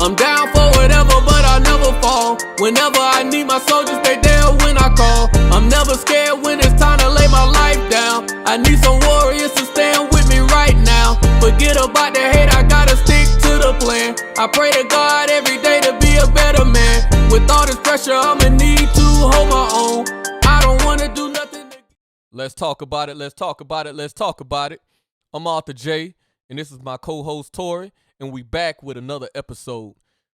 I'm down for whatever, but I never fall. Whenever I need my soldiers, they there when I call. I'm never scared when it's time to lay my life down. I need some warriors to stand with me right now. Forget about the hate, I gotta stick to the plan. I pray to God every day to be a better man. With all this pressure, I'ma need to hold my own. I don't wanna do nothing. Let's talk about it. Let's talk about it. Let's talk about it. I'm Arthur J, and this is my co-host Torrie, and we back with another episode.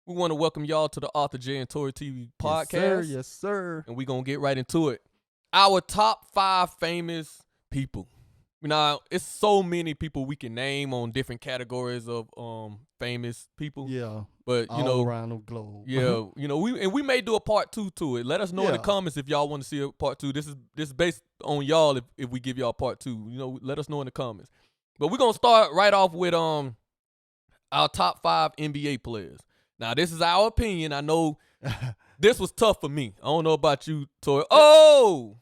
We want to welcome y'all to the Arthur J and Torrie TV podcast. Yes, sir. Yes, sir. And we're going to get right into it. Our top 5 famous people. Now, it's so many people we can name on different categories of famous people. Yeah. But you all know, around the globe. Yeah, you know, we may do a part 2 to it. Let us know in the comments if y'all want to see a part 2. This is based on y'all if we give y'all part 2. You know, let us know in the comments. But we're gonna start right off with our top 5 NBA players. Now, this is our opinion. I know this was tough for me. I don't know about you, Torrie. Oh,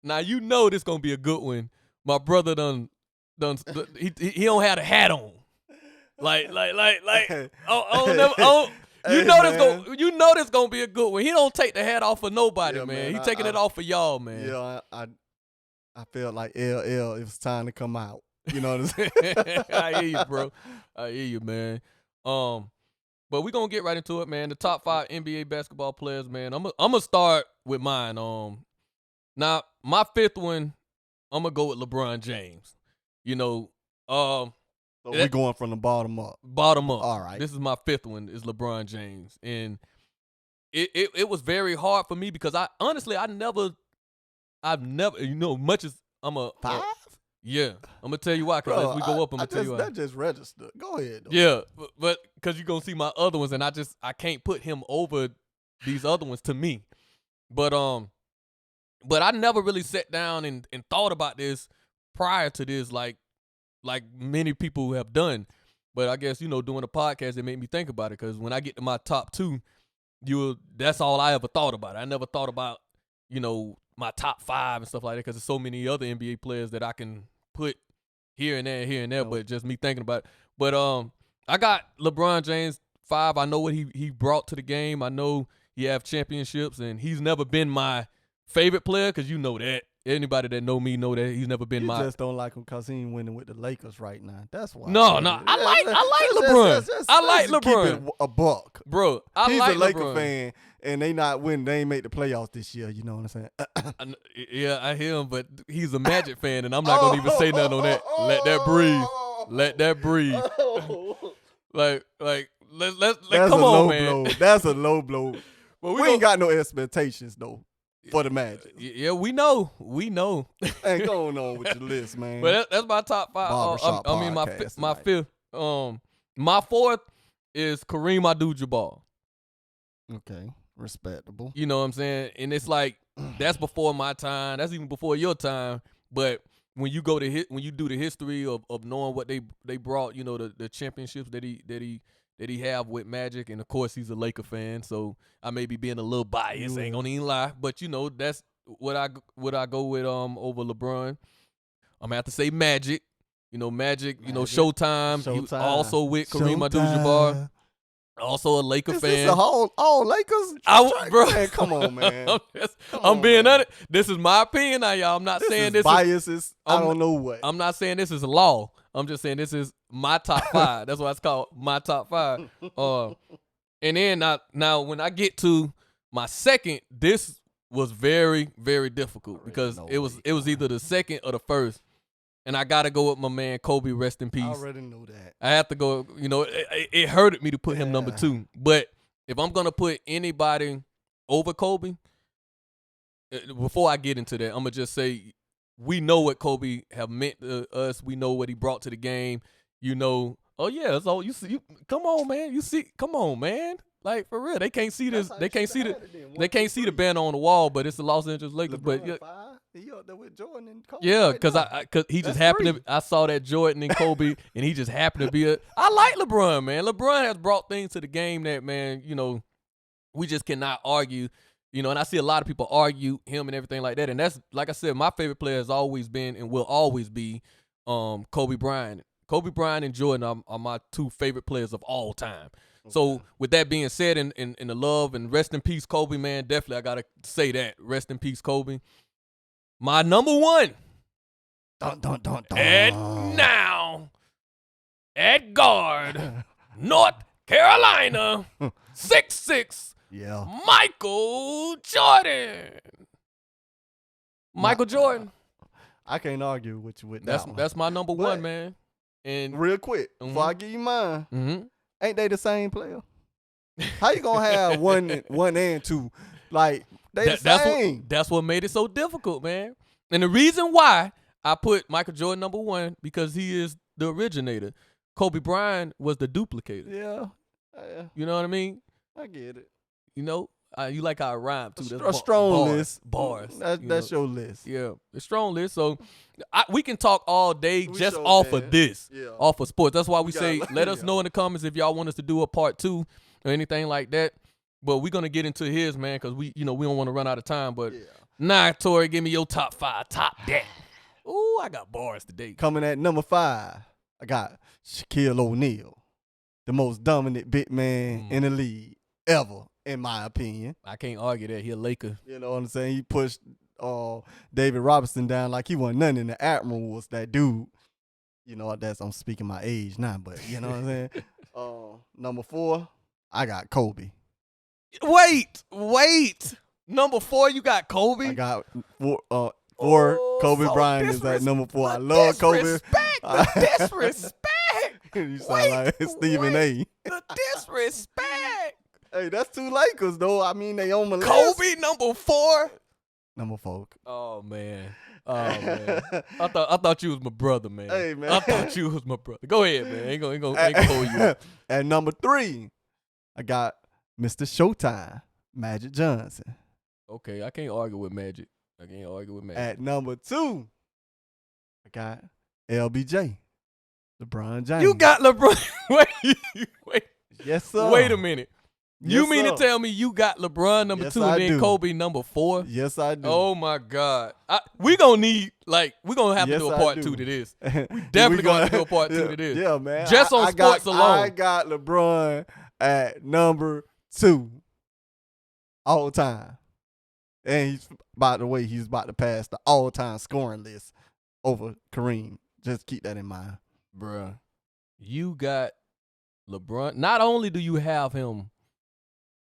now you know this gonna be a good one. My brother done he don't have the hat on. Like you know this gonna be a good one. He don't take the hat off for nobody, man. He taking it off for y'all, man. Yeah, I felt like LL. It was time to come out. You know what I'm saying? I hear you, bro. I hear you, man. But we're gonna get right into it, man. The top 5 NBA basketball players, man. I'm gonna start with mine. Now my 5th one, I'm gonna go with LeBron James. You know, so we're going from the bottom up. Bottom up. All right. This is my 5th one, is LeBron James. And it was very hard for me because I've never, you know, much as I'm a 5? Yeah, I'm gonna tell you why. Cause as we go up, I'm gonna tell you why. That just registered. Go ahead. Though. Yeah, but because you're gonna see my other ones, and I can't put him over these other ones to me. But I never really sat down and thought about this prior to this, like many people have done. But I guess, you know, doing a podcast, it made me think about it. Because when I get to my top 2, that's all I ever thought about. I never thought about, you know, my top 5 and stuff like that. Because there's so many other NBA players that I can put here and there. But just me thinking about it. But I got LeBron James 5. I know what he brought to the game. I know he have championships, and he's never been my favorite player, because you know that. Anybody that know me know that he's never been my. You just don't like him because he ain't winning with the Lakers right now. That's why. No. I like LeBron. I like LeBron. Keep it a buck, bro. He's like a Laker LeBron. fan, and they not winning. They ain't make the playoffs this year. You know what I'm saying? Yeah, I hear him, but he's a Magic fan, and I'm not gonna even say nothing on that. Let that breathe. Let that breathe. like let's come on, man. Blow. That's a low blow. But we ain't got no expectations though. For the Magic. Yeah, we know. Ain't going on with your list, man. But that's my top 5. My 5th. My 4th is Kareem Abdul-Jabbar. Okay, respectable. You know what I'm saying? And it's like, that's before my time. That's even before your time. But when you do the history of knowing what they brought, you know, the championships that he have with Magic, and of course he's a Laker fan, so I may be being a little biased. Ain't gonna even lie, but you know that's what I go with over LeBron. I'm gonna have to say Magic. You know Magic. You know Showtime. He was also with Kareem Abdul-Jabbar. Also a Laker fan. This all Lakers? Bro, man, come on, man. I'm being honest. This is my opinion now, y'all. I'm not saying this biases. I don't know what. I'm not saying this is a law. I'm just saying this is my top 5. That's why it's called my top 5. And then now when I get to my 2nd, this was very, very difficult because it was either the 2nd or the 1st. And I got to go with my man Kobe, rest in peace. I already knew that. I have to go, you know, it hurted me to put him number 2. But if I'm going to put anybody over Kobe, before I get into that, I'm going to just say we know what Kobe have meant to us. We know what he brought to the game. You know, oh yeah, so you see, come on, man. Come on, man. Like for real, they can't see this. They can't see the banner on the wall, but it's the Los Angeles Lakers. But yeah, he up there with Jordan and Kobe. Yeah, because he just happened to. I saw that Jordan and Kobe, and he just happened to be I like LeBron, man. LeBron has brought things to the game that, man, you know, we just cannot argue. You know, and I see a lot of people argue him and everything like that. And that's, like I said, my favorite player has always been and will always be Kobe Bryant. Kobe Bryant and Jordan are my two favorite players of all time. So with that being said, in the love and rest in peace, Kobe, man, definitely I gotta say that. Rest in peace, Kobe. My number one. Dun, dun, dun, dun. And now, at guard, North Carolina, 6'6", Yeah. Michael Jordan. Michael Jordan. I can't argue with you with that one. That's my number one, man. And real quick, before I give you mine, mhm. ain't they the same player? How you gonna have one and two? Like they the same. That's what made it so difficult, man. And the reason why I put Michael Jordan number one, because he is the originator. Kobe Bryant was the duplicator. Yeah. You know what I mean? I get it. You know, you like how I rhyme too. A strong list. Bars. That's your list. Yeah, a strong list. So we can talk all day just sure off can. of this, off of sports. That's why we say let us yeah. know in the comments if y'all want us to do a part 2 or anything like that. But we're gonna get into his, man, because we don't want to run out of time. But nah, Torrie, give me your top 5, top that. Ooh, I got bars today. Coming at number 5, I got Shaquille O'Neal, the most dominant big man in the league ever, in my opinion. I can't argue that. He a Laker. You know what I'm saying? He pushed David Robinson down like he wasn't nothing. The Admiral was that dude. You know, I'm speaking my age now, but you know what I'm saying? Number 4, I got Kobe. Wait. Number 4, you got Kobe? I got 4. Kobe Bryant is at number 4. I love Kobe. The disrespect. You sound like Stephen A. The disrespect. Hey, that's 2 Lakers, though. I mean, they on my list. Kobe number 4. Number 4. Oh man. I thought you was my brother, man. Hey, man. I thought you was my brother. Go ahead, man. Ain't gonna hold you up. At number 3, I got Mr. Showtime, Magic Johnson. Okay, I can't argue with Magic. At number 2, I got LBJ, LeBron James. You got LeBron. Wait. Yes, sir. Wait a minute. You Yes, mean sir. to tell me you got LeBron number 2 and then Kobe number 4? Yes, I do. Oh my God. We gonna have to do a part 2 to this. We definitely gonna have to do a part 2 to this. Yeah, man. Just on sports alone. I got LeBron at number 2 all time. And he's about to pass the all-time scoring list over Kareem. Just keep that in mind. Bruh. You got LeBron. Not only do you have him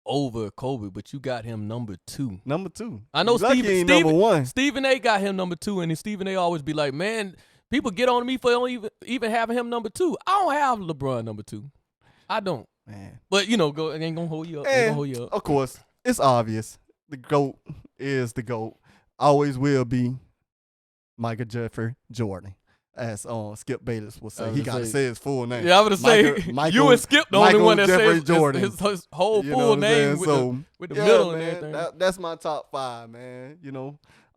over Kobe, but you got him number 2. Number 2. I know number 1. Stephen A got him number 2, and then Stephen A always be like, man, people get on me for even having him number 2. I don't have LeBron number 2. I don't. Man. But, I ain't going to hold you up. Of course, it's obvious. The GOAT is the GOAT. Always will be Michael Jeffrey Jordan. As Skip Bayless will say. He got to say his full name. Yeah, I was going to say, you and Skip the only one that says his whole full name with the middle and everything. That's my top 5, man.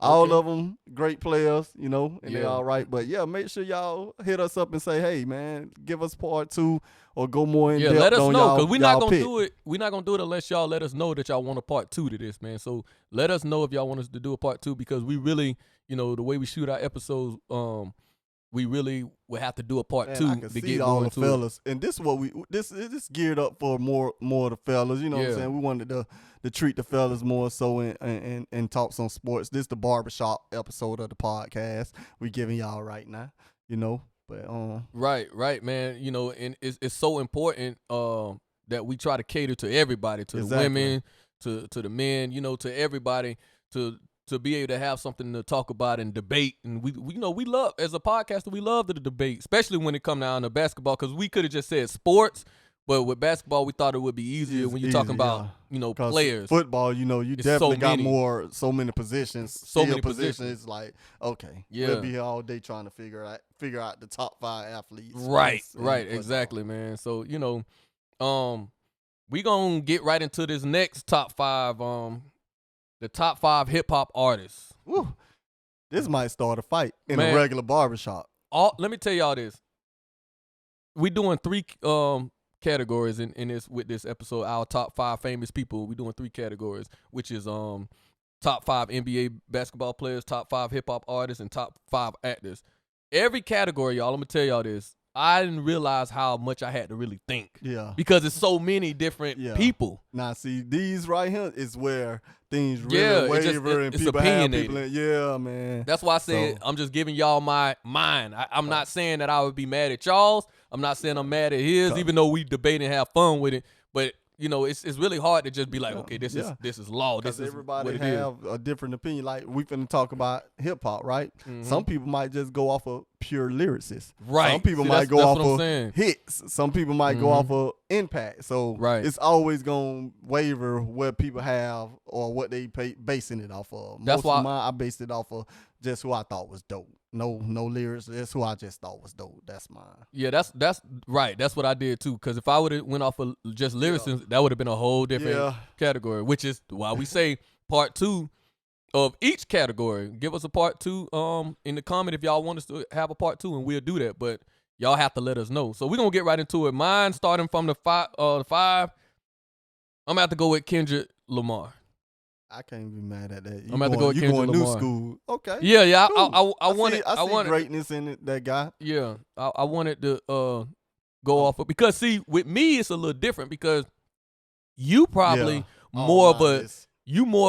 All of them great players, and they all right. But, make sure y'all hit us up and say, hey, man, give us part 2 or go more in depth. Let us on know, because we're not going to do it. We're not going to do it unless y'all let us know that y'all want a part 2 to this, man. So let us know if y'all want us to do a part 2, because we really, the way we shoot our episodes, we really will have to do a part 2 to get all going the fellas. And this is what this geared up for more of the fellas. You know what I'm saying? We wanted to treat the fellas more so and talk some sports. This is the barbershop episode of the podcast we giving y'all right now. But right, man. And it's so important that we try to cater to everybody, to the women, to the men, to everybody, to be able to have something to talk about and debate. And we love, as a podcaster, we love the debate, especially when it comes down to basketball, because we could have just said sports, but with basketball, we thought it would be easier when you're talking about, players. Football, you definitely got so many positions. So many positions. It's like, okay, we'll be here all day trying to figure out the top 5 athletes. Right, exactly, man. So, we going to get right into this next top 5, the top 5 hip-hop artists. Woo. This might start a fight in a regular barbershop. Let me tell y'all this. We doing 3 categories in this episode. Our top 5 famous people. We doing 3 categories, which is top 5 NBA basketball players, top 5 hip-hop artists, and top 5 actors. Every category, y'all, I'm going to tell y'all this. I didn't realize how much I had to really think. Yeah. Because it's so many different people. Now, see, these right here is where things Yeah, really waver and it's people have opinionated. people. Yeah, man. That's why I said I'm just giving y'all mine. I'm not saying that I would be mad at y'all's. I'm not saying I'm mad at his, even though we debate and have fun with it. But you know, it's really hard to just be like, okay, this is law. This is everybody what it have a different opinion. Like we finna talk about hip hop, right? Some people might just go off of pure lyricists. Right. Some people might go off of hits. Some people might go off of impact. So it's always gonna waver what people have or what they basing it off of. That's why I based it off of just who I thought was dope. No lyrics. That's who I just thought was dope. That's mine. Yeah, that's right. That's what I did too. Because if I would have went off of just lyricism, that would have been a whole different category. Which is why we say part 2 of each category. Give us a part 2 in the comment if y'all want us to have a part 2, and we'll do that. But y'all have to let us know. So we're gonna get right into it. Mine starting from the 5. I'm gonna have to go with Kendrick Lamar. I can't be mad at that. I'm about to go with Kendrick Lamar. New school. Okay. Yeah. Cool. I wanted. I see greatness in it, that guy. Yeah. I wanted to go off of, because see, with me it's a little different because you probably more of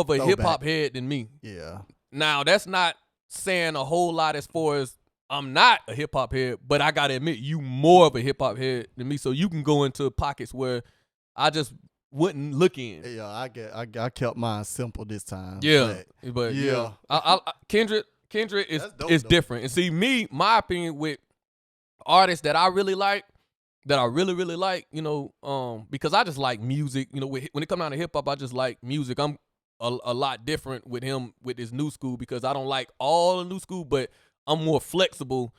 a hip hop head than me. Yeah. Now that's not saying a whole lot as far as I'm not a hip hop head, but I gotta admit you more of a hip hop head than me. So you can go into pockets where I just wouldn't look in. Yeah, I kept mine simple this time. Yeah, but Kendrick is different. And see, my opinion with artists that I really like, that I really like, you know, because I just like music. You know, when it comes down to hip hop, I just like music. I'm a lot different with him with his new school because I don't like all the new school, but I'm more flexible.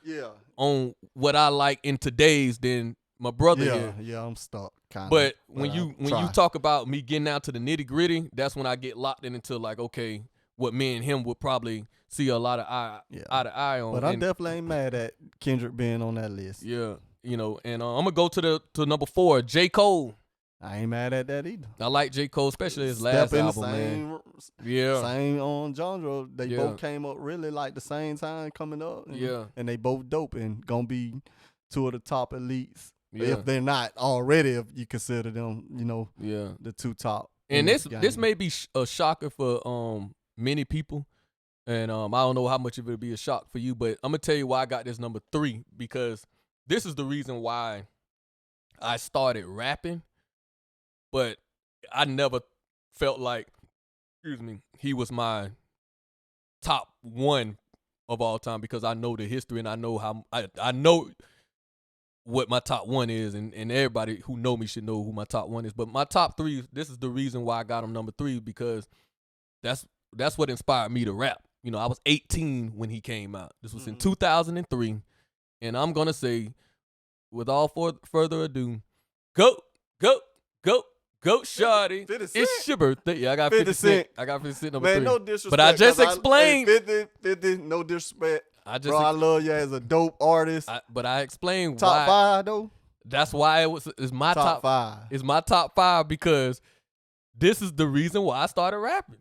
On what I like in today's than my brother here. Yeah, I'm stuck. But when you talk about me getting down to the nitty gritty, that's when I get locked into like, okay, what me and him would probably see a lot of eye to eye on. But I definitely ain't mad at Kendrick being on that list. Yeah, you know, and I'm gonna go to number 4, J. Cole. I ain't mad at that either. I like J. Cole, especially his last album, man. Same on genre. They both came up really like the same time coming up. And they both dope and gonna be 2 of the top elites. If they're not already, if you consider them, you know, the 2 top. And this may be a shocker for many people, and I don't know how much of it will be a shock for you, but I'm gonna tell you why I got this number 3, because this is the reason why I started rapping, but I never felt like, he was my top 1 of all time, because I know the history and I know how I know what my top 1 is, and everybody who know me should know who my top 1 is. But my top 3, this is the reason why I got him number 3, because that's what inspired me to rap. You know, I was 18 when he came out. This was in 2003, and I'm gonna say, with all further ado, go, shawty. It's your birthday. Yeah, I got 50 Cent. I got 50 Cent number 3. Man, no disrespect. But I just explained. 50, no disrespect. I love you as a dope artist. But I explained top why. Top 5 though. That's why it's my top 5. It's my top 5 because this is the reason why I started rapping.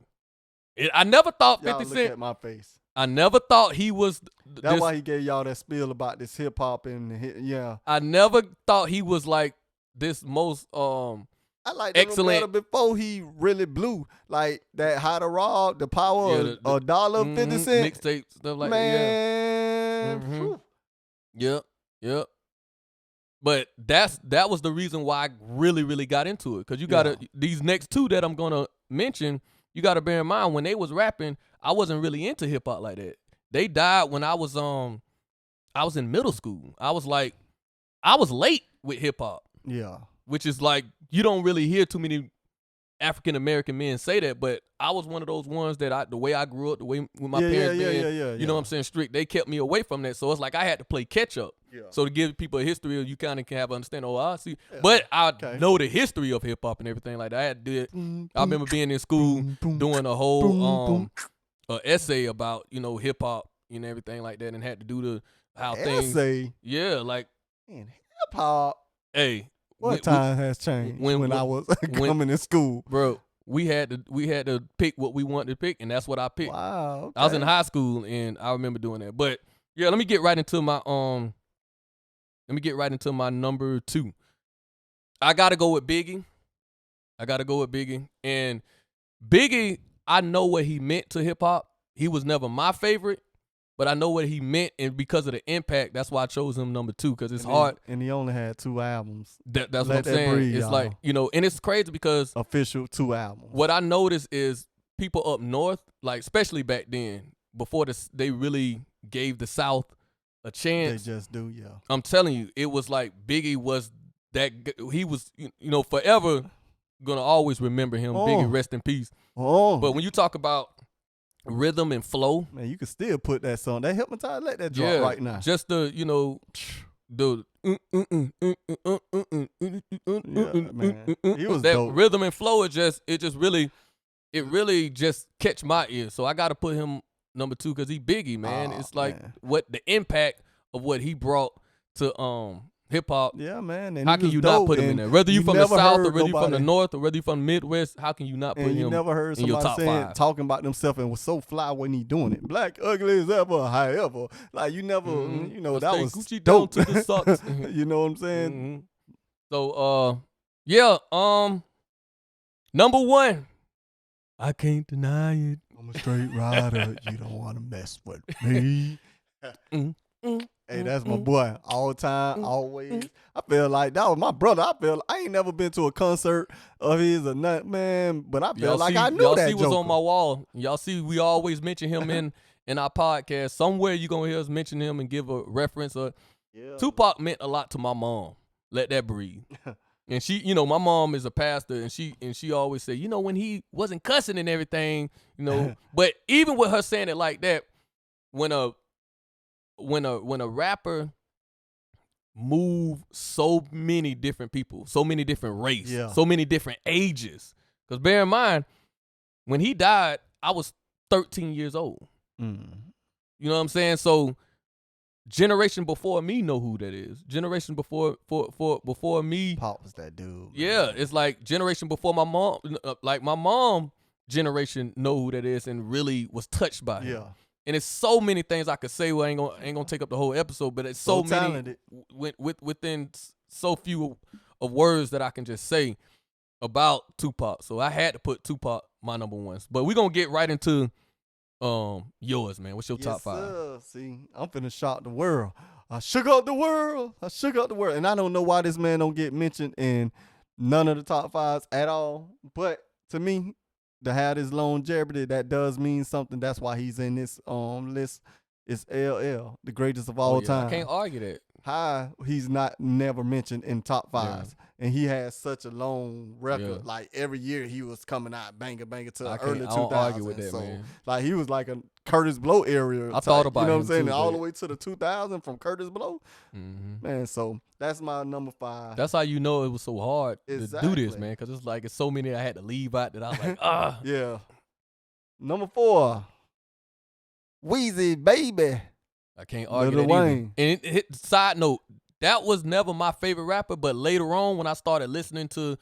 I never thought 50 Cent. Look at my face. I never thought he was. That's why he gave y'all that spiel about this hip hop and I never thought he was like this most I like excellent better before he really blew, like that How to Rob, the power of a dollar 50 cent mixtape stuff like that. Man, yep. But that was the reason why I really got into it, because you gotta these next 2 that I'm gonna mention, you gotta bear in mind when they was rapping, I wasn't really into hip hop like that. They died when I was in middle school. I was late with hip hop. Yeah. Which is like, you don't really hear too many African American men say that, but I was one of those ones that the way I grew up, the way with my parents being, you know what I'm saying, strict, they kept me away from that. So it's like I had to play catch up. Yeah. So to give people a history, you kind of can have understand. Oh, I see, but I know the history of hip hop and everything like that. I had to do it. I remember being in school doing a whole essay about, you know, hip hop and everything like that, and had to do how things. Yeah, like hip hop. Hey. What time has changed when I was coming to school, bro? We had to pick what we wanted to pick, and that's what I picked. Wow, okay. I was in high school, and I remember doing that. But yeah, let me get right into my Let me get right into my number 2. I gotta go with Biggie. And Biggie, I know what he meant to hip hop. He was never my favorite, but I know what he meant, and because of the impact, that's why I chose him number 2, because it's hard. And he only had 2 albums. That's what I'm saying. Breathe, it's y'all. like, and it's crazy because Official 2 albums. what I noticed is people up north, like especially back then, before they really gave the South a chance. They just do, yeah. I'm telling you, it was like Biggie was that. He was, forever gonna always remember him. Biggie, rest in peace. Oh, But when you talk about rhythm and flow, man, you can still put that song. That Hypnotize, let that drop right now. just the man. He was that dope. rhythm and flow. It really just catch my ear. So I got to put him number 2 because he Biggie, man. Oh, it's like man. what the impact of what he brought to hip hop. Yeah, man. And How he can was you dope, not put him in and there? Whether you from the never South heard or whether you from the nobody- North or whether you from the Midwest, how can you not put And you him never heard in your somebody top saying, 5? talking about themselves and was so fly when he doing it. Black, ugly as ever, however. Like, you never, Let's that take was Gucci dope. down to the socks. You know what I'm saying? Mhm. So, number 1, I can't deny it. I'm a straight rider. You don't want to mess with me. Hey, that's my boy. All time, always. I feel like that was my brother. I ain't never been to a concert of his or nothing, man. But I feel like I knew y'all that see what's Joker. on my wall. Y'all see we always mention him in our podcast. Somewhere you gonna hear us mention him and give a reference. Yeah. Tupac meant a lot to my mom. Let that breathe. And she, my mom is a pastor, and she always say, when he wasn't cussing and everything, But even with her saying it like that, when a rapper move so many different people, so many different race, Yeah. so many different ages. Because bear in mind, when he died, I was 13 years old. Mm. You know what I'm saying? So generation before me know who that is. Generation before me. Pop was that dude. Man. Yeah, it's like generation before my mom. Like my mom generation know who that is and really was touched by him. Yeah. And it's so many things I could say. Well, I ain't gonna take up the whole episode, but it's so many talented. within so few of words that I can just say about Tupac. So I had to put Tupac my number 1. But we're gonna get right into yours, man. What's your top 5? Sir. See, I'm finna shock the world. I shook up the world. And I don't know why this man don't get mentioned in none of the top 5s at all. But to me, to have this longevity, that does mean something. That's why he's in this list. It's LL, the greatest of all time. I can't argue that. How he's never mentioned in top 5s. And he has such a long record. Yeah. Like every year he was coming out banger to the I early 2000s. don't argue with that, so man. like he was like a Curtis Blow area. I thought about you know what him I'm saying? too, All but- the way to the 2000 from Curtis Blow. Mm-hmm. Man, so that's my number 5. That's how you know it was so hard to do this, Exactly. man. Because it's like it's so many I had to leave out that I was like, ah. Yeah. Number 4, Weezy, baby. I can't argue Lil that either. Wayne. And side note, that was never my favorite rapper, but later on when I started listening to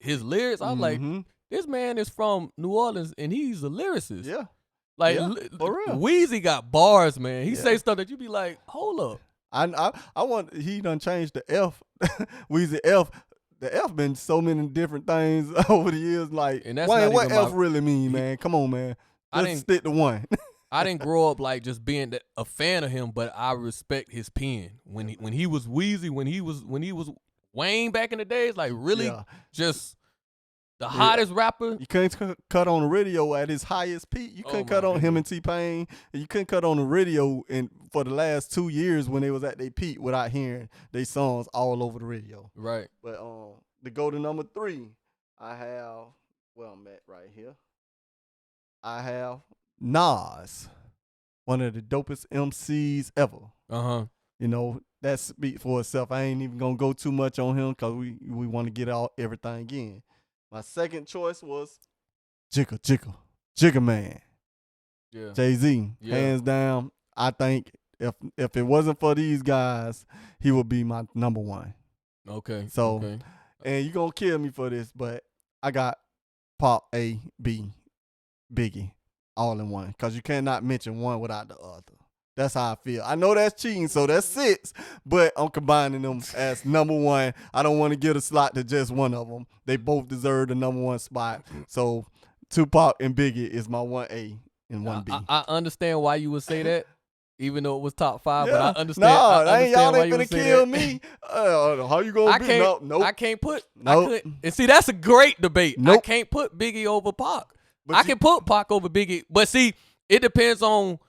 his lyrics, I was like, Mhm. this man is from New Orleans and he's a lyricist. Yeah. Like Yeah, for real. Weezy got bars, man. He Yeah. say stuff that you be like, hold up. I want he done changed the F. Weezy F. The F been so many different things over the years. Like, And that's Wayne, not what even F my- really mean, man? Come on, man. I Let's stick to one. I didn't grow up like just being a fan of him, but I respect his pen. When he was Weezy, when he was Wayne back in the days, like really Yeah. just the hottest rapper. You couldn't cut on the radio at his highest peak. You couldn't my cut on him goodness. and T-Pain. You couldn't cut on the radio for the last 2 years when they was at their peak without hearing their songs all over the radio. Right. But to go to number 3, I have I'm at right here. I have Nas, one of the dopest MCs ever. Uh-huh. You know, that speaks for itself. I ain't even gonna go too much on him because we want to get out everything in. My second choice was Jigga Man, Yeah. Jay-Z, Yeah. hands down. I think if it wasn't for these guys, he would be my number 1. Okay. So- okay. And you gonna kill me for this, but I got Pop, A, B, Biggie, all in one, because you cannot mention one without the other. That's how I feel. I know that's cheating, so that's 6, but I'm combining them as number 1. I don't want to give a slot to just one of them. They both deserve the number 1 spot. So Tupac and Biggie is my 1A and 1B. I understand why you would say that, even though it was top 5. Yeah. But I understand. Y'all why ain't you finna would say kill that. me. How you gonna be? Nope. I can't put. Nope. I couldn't. And see, that's a great debate. I Nope. can't put Biggie over Pac. But I can put Pac over Biggie, but see, it depends on.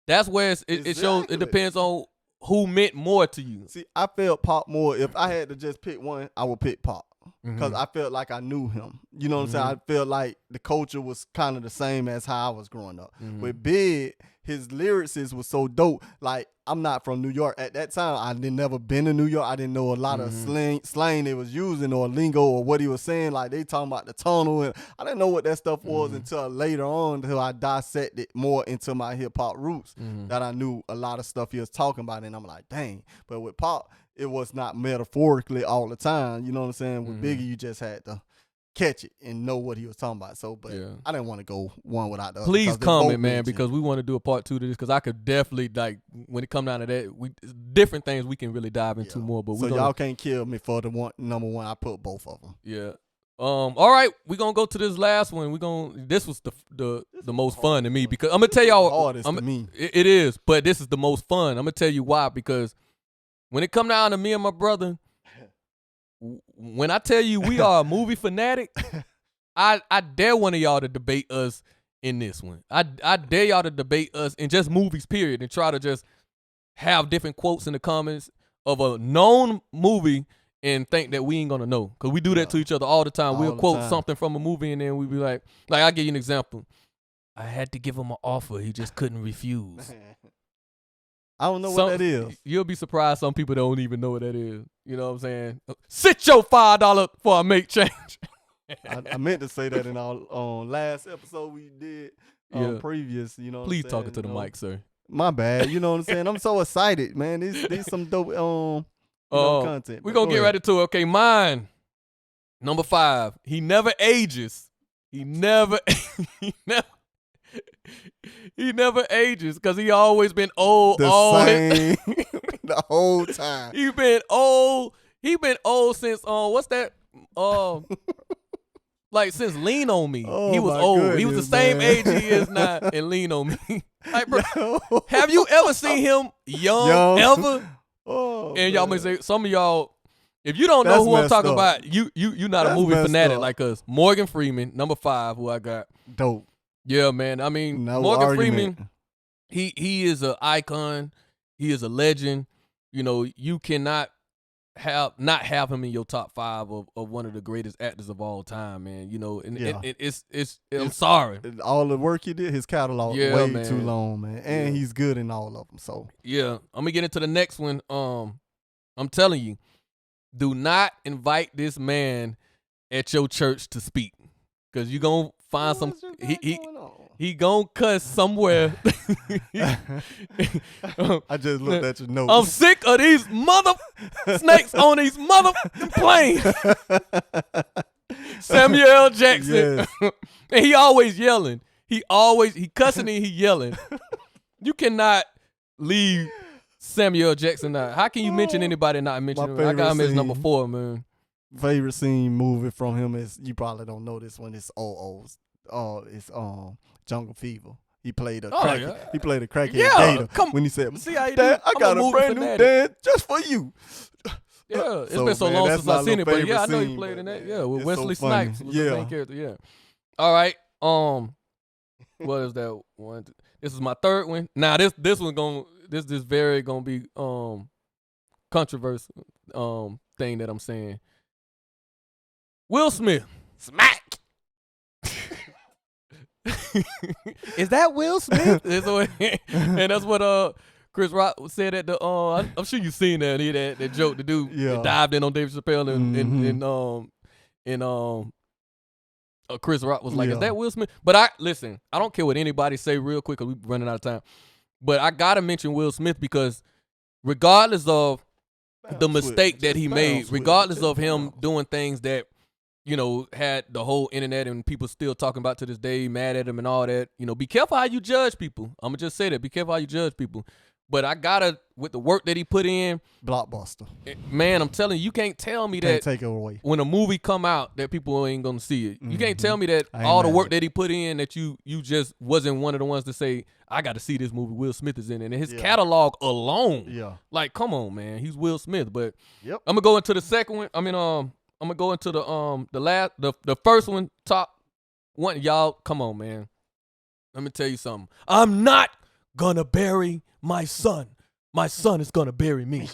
That's where it shows. It Exactly. depends on who meant more to you. See, I felt Pac more. If I had to just pick one, I would pick Pac. Because I felt like I knew him. You know what I'm saying? I felt like the culture was kind of the same as how I was growing up. With Big, his lyrics was so dope. Like, I'm not from New York. At that time, I didn't never been to New York. I didn't know a lot of slang they was using or lingo or what he was saying. Like, they talking about the tunnel. And I didn't know what that stuff was until later on, until I dissected more into my hip-hop roots, that I knew a lot of stuff he was talking about. And I'm like, dang. But with Pop, it was not metaphorically all the time. You know what I'm saying? With Biggie, you just had to catch it and know what he was talking about. So, but I didn't want to go one without the other. Please comment, man, because we want to do a part 2 to this. Because I could definitely, like, when it come down to that, different things we can really dive into more. But y'all can't kill me for the number 1. I put both of them. Yeah. All right, we're gonna go to this last one. This was the most fun to me, because I'm gonna tell y'all hardest to me. It is, but this is the most fun. I'm gonna tell you why, because when it come down to me and my brother, when I tell you we are a movie fanatic, I dare one of y'all to debate us in this one. I dare y'all to debate us in just movies, period, and try to just have different quotes in the comments of a known movie and think that we ain't gonna know, because we do that to each other all the time. We'll quote something from a movie and then we be like I'll give you an example. I had to give him an offer, he just couldn't refuse. I don't know what that is. You'll be surprised some people don't even know what that is. You know what I'm saying? Sit your $5 for I make change. I meant to say that in our last episode we did previous. You know, please talk it to the mic, sir. My bad. You know what I'm saying? I'm so excited, man. These some dope content. We're gonna get ready to it. Okay, mine. Number 5. He never ages. He never ages, because he always been old. Same the whole time. He been old. He been old since what's that? Like since Lean on Me. He was old. Goodness, he was the same age he is now in Lean on Me. Like, bro, have you ever seen him young? Ever? And y'all may say, some of y'all, if you don't know who I'm talking about, you not a movie fanatic like us. Morgan Freeman, number 5, who I got. Dope. Yeah, man. I mean, Morgan Freeman, he is an icon. He is a legend. You know, you cannot not have him in your top 5 of one of the greatest actors of all time, man. You know, and it's I'm sorry. All the work he did, his catalog way too long, man. And he's good in all of them. So yeah, I'm gonna get into the next one. I'm telling you, do not invite this man at your church to speak, because you gonna find he gonna cuss somewhere. I just looked at your notes. I'm sick of these mother snakes on these mother planes. Samuel L. Jackson. And he always yelling. He cussing and he yelling. You cannot leave Samuel L. Jackson out. How can you mention anybody and not mention him? I got him as number 4, man. Favorite scene movie from him is, you probably don't know this one, it's it's Jungle Fever. He played a crackhead. He played a crackhead gator when he said, see how you Dad, I got a brand new dad just for you. Yeah, it's been so long since I've seen it, but yeah, I know he played in that. Yeah, with Wesley Snipes was the main character. Yeah. All right. What is that one? This is my 3rd one. Now this very gonna be controversial thing that I'm saying. Will Smith. Smack. Is that Will Smith? And that's what Chris Rock said at the I'm sure you've seen that. He that joke, the dude that dived in on Dave Chappelle and Chris Rock was like, is that Will Smith? But I don't care what anybody say real quick, because we're running out of time. But I gotta mention Will Smith, because regardless of the mistake that he made, regardless of him doing things that, you know, had the whole internet and people still talking about to this day, mad at him and all that. You know, be careful how you judge people. I'm gonna just say that. Be careful how you judge people. But I gotta, with the work that he put in, blockbuster. Man, I'm telling you can't tell me Can't that take it away. when a movie come out that people ain't gonna see it. You can't tell me that all the work that he put in that you just wasn't one of the ones to say, I got to see this movie. Will Smith is in it, and his catalog alone. Like, come on, man, he's Will Smith. But I'm gonna go into the second one. I mean, I'm gonna go into the first one, top one. Y'all, come on, man. Let me tell you something. I'm not gonna bury my son. My son is gonna bury me.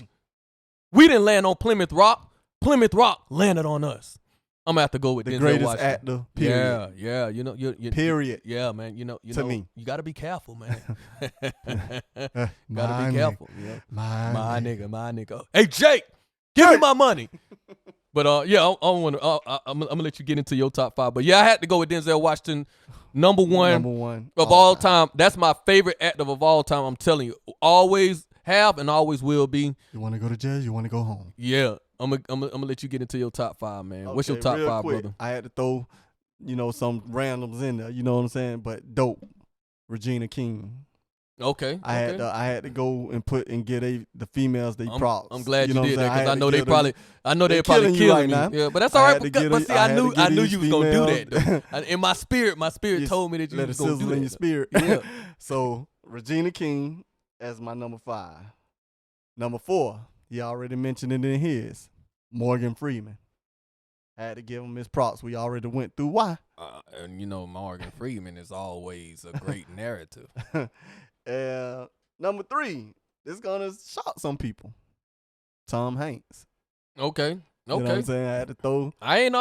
We didn't land on Plymouth Rock. Plymouth Rock landed on us. I'm gonna have to go with the Denzel greatest Washington. actor. Period. Yeah. You know, period. Yeah, man. You know, me, you gotta be careful, man. Gotta be careful. Yeah. My nigga. Hey, Jake, give me my money. But I'm gonna let you get into your top 5. But yeah, I had to go with Denzel Washington, number one of all time. That's my favorite actor of all time. I'm telling you, always have and always will be. You want to go to jail? You want to go home? Yeah, I'm gonna let you get into your top 5, man. What's your top 5, quick, brother? I had to throw, some randoms in there. You know what I'm saying? But dope, Regina King. Okay. I had to go and get the females they props. I'm glad you did that because I know they're probably killing you right me. now. Yeah, but that's all right. But see, I knew you was gonna do that though. In my spirit told me that you was gonna do that. In your spirit. Yeah. So Regina King as my number 5. Number 4, he already mentioned it in his. Morgan Freeman. I had to give him his props. We already went through why. And Morgan Freeman is always a great narrative. Number 3, this gonna shock some people. Tom Hanks. Okay. You know what I'm saying? I had to throw. I ain't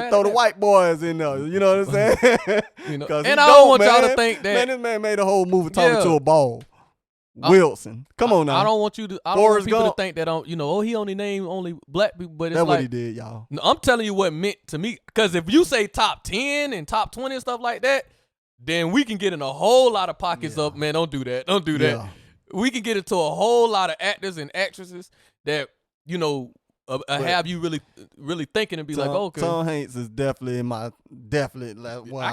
throw the white boys in there. You know what I'm saying? And I don't want y'all to think that. Man, this man made a whole movie talking to a ball. Wilson, come on now. I don't want people to think that he only named black people, but it's that's what he did, y'all. No, I'm telling you what meant to me. Because if you say top 10 and top 20 and stuff like that, then we can get in a whole lot of pockets of, man, don't do that. Don't do that. Yeah. We can get into a whole lot of actors and actresses that, have you really thinking and be like, okay. Tom Hanks is definitely I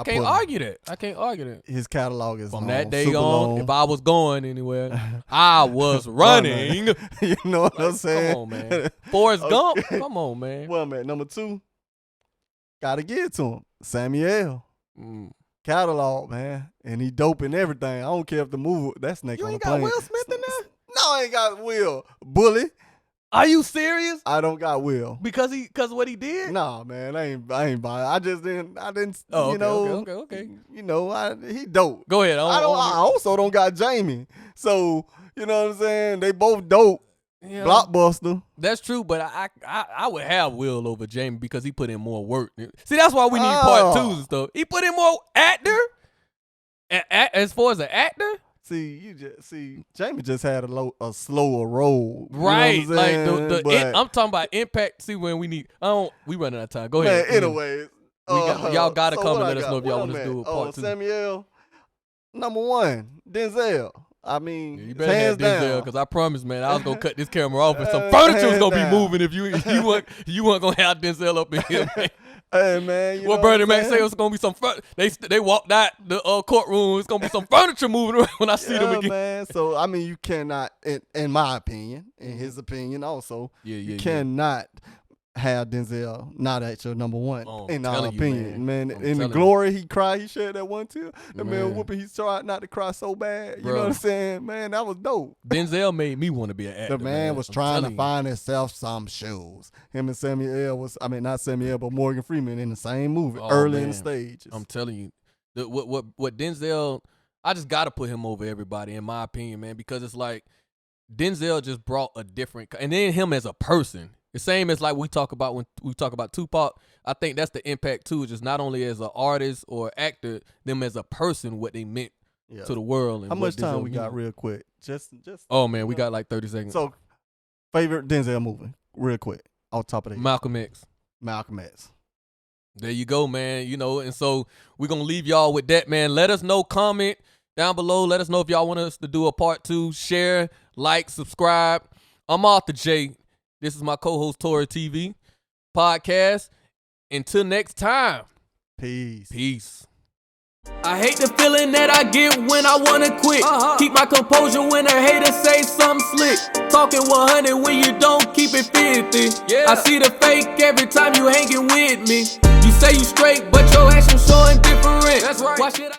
can't argue that. His catalog is from that day on. Long. If I was going anywhere, I was running. You know what I'm saying? Come on, man. Forrest Gump. Come on, man. Well, man, number 2, gotta give it to him. Samuel. Catalog, man, and he dope in everything. I don't care if the movie that snake on the plane. You ain't got Will Smith in there? No, I ain't got Will. Bully. Are you serious? I don't got Will because of what he did. Nah, man, I ain't buying. I didn't. Oh, okay. He dope. Go ahead. I also don't got Jamie. So you know what I'm saying? They both dope. Yeah. Blockbuster. That's true, but I would have Will over Jamie because he put in more work. See, that's why we need part 2s and stuff. He put in more actor. As far as an actor. Jamie just had a slower roll, right? You know what I'm I'm talking about impact. See, when we running out of time. Go man, ahead. Anyways, y'all gotta come and let us know if y'all want us to do a part 2. Samuel, number 1, Denzel. I mean, you better hands have Denzel down. Because I promise, man, I was gonna cut this camera off and some furniture was gonna be moving if you weren't gonna have Denzel up in here, man. Hey man, what Bernie Mac say was gonna be some they walked out the courtroom. It's gonna be some furniture moving around when I see them again. Man. So I mean, you cannot, in my opinion, in his opinion, also, you cannot have Denzel not at your number 1 in our opinion, man. In the glory, he cried. He shared that one too. That man whooping. He tried not to cry so bad. You know what I'm saying, man? That was dope. Denzel made me want to be an actor. The man was trying to find himself some shoes. Him and Samuel not Samuel, but Morgan Freeman in the same movie early in the stages. I'm telling you, what Denzel, I just gotta put him over everybody in my opinion, man, because it's like Denzel just brought a different, and then him as a person. The same as like we talk about when we talk about Tupac. I think that's the impact too, just not only as an artist or actor, them as a person, what they meant to the world. And how much time we got real quick? Just oh man, we got like 30 seconds. So favorite Denzel movie, real quick, off top of that. Malcolm X. There you go, man. And so we're gonna leave y'all with that, man. Let us know, comment down below. Let us know if y'all want us to do a part 2. Share, like, subscribe. I'm Arthur J. This is my co-host Torrie TV podcast. Until next time. Peace. I hate the feeling that I get when I wanna quit. Keep my composure when a hater say something slick. Talking 100 when you don't keep it 50. I see the fake every time you hanging with me. You say you straight, but your actions showing different. That's right. Why should I